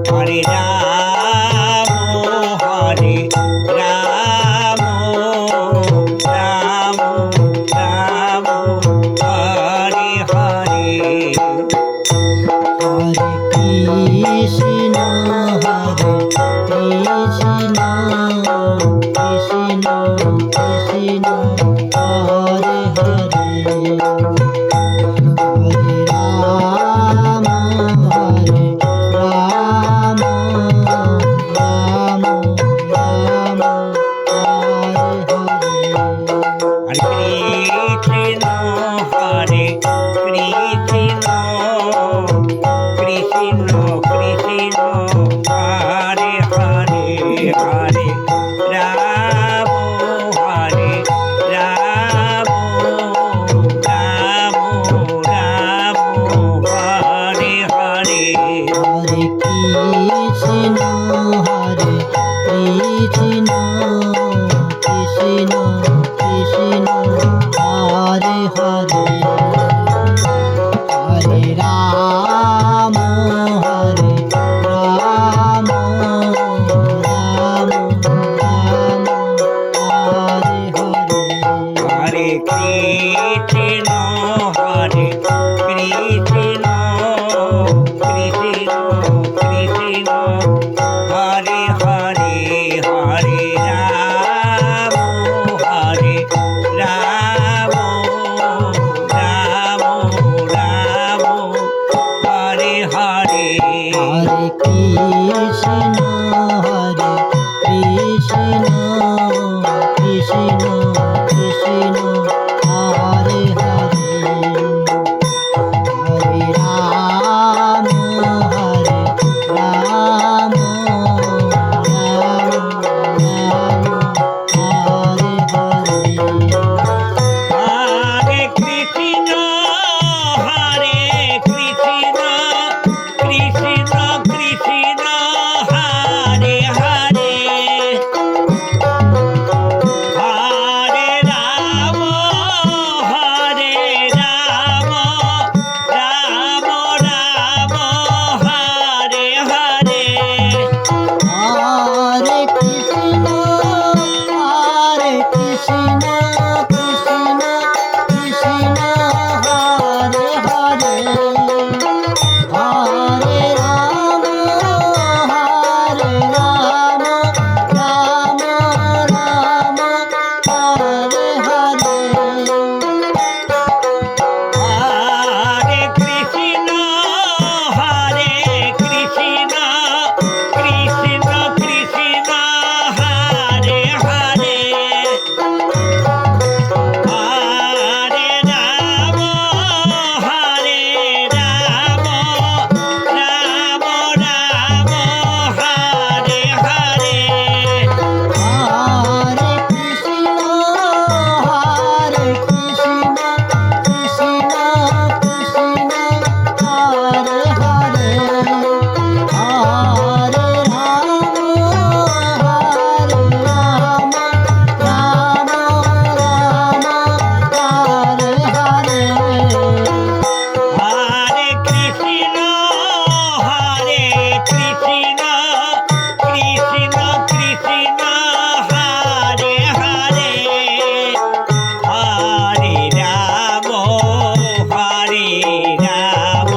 Hare Ram Ram Ram Ram Hare Hare Hare Krishna Krishna Krishna Krishna Hare Hare Hare Ram Ram Ram Ram Hare Hare Hare Krishna Krishna Krishna Hare Hare Hare Ram Ram Ram Ram Hare Hare Hare Krishna Krishna Krishna Krishna Hare Hare Hare Ram Ram Ram Hare Hare Hare Krishna Krishna Krishna Krishna Hare Hare Hare Ram Ram Ram Ram Hare Hare Hare Krishna Krishna Krishna Krishna Hare Hare Hare Ram Ram Ram Ram Hare Hare Hare Krishna Krishna Krishna Krishna Hare Hare Hare Ram Ram Ram Ram Hare Hare Hare Krishna Krishna Krishna Hare Hare Hare Ram Ram Ram Ram Hare Hare Hare Krishna Krishna Krishna Krishna Hare Hare Hare Ram Ram Ram Ram Hare Hare Hare Krishna Krishna Krishna Hare Hare Hare Ram Ram Ram Hare Hare Hare Krishna Krishna Krishna Krishna Hare Hare Hare Ram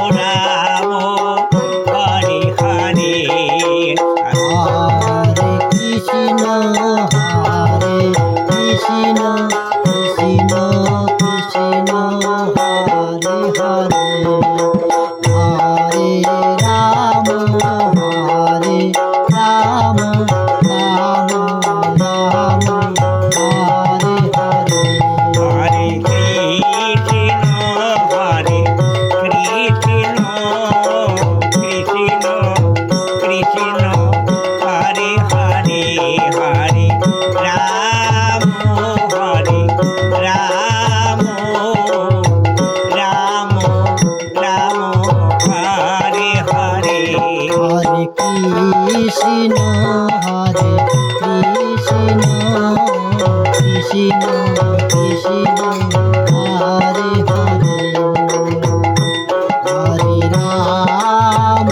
Ram Ram Hare Hare Hare Krishna Krishna Krishna Hare Hare Hare Ram Ram Ram Ram Hare Hare Hare Krishna Krishna Krishna Krishna Hare Hare Hare Ram Ram Ram Ram Hare Hare Hare Krishna Krishna Krishna Krishna Hare Hare Hare Ram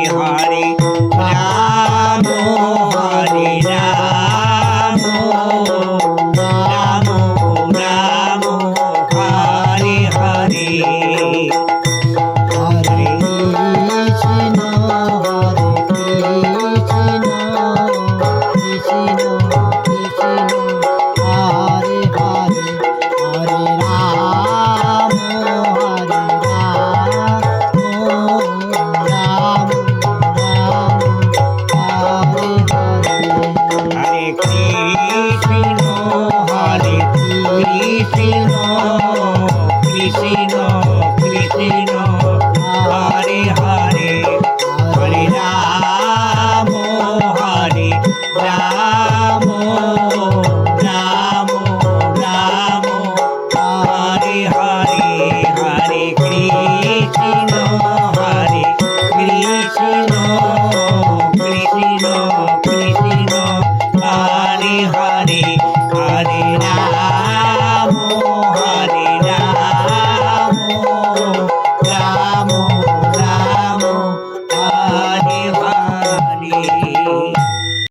Hare Ram Hare Ram Ram Ram Hare Hare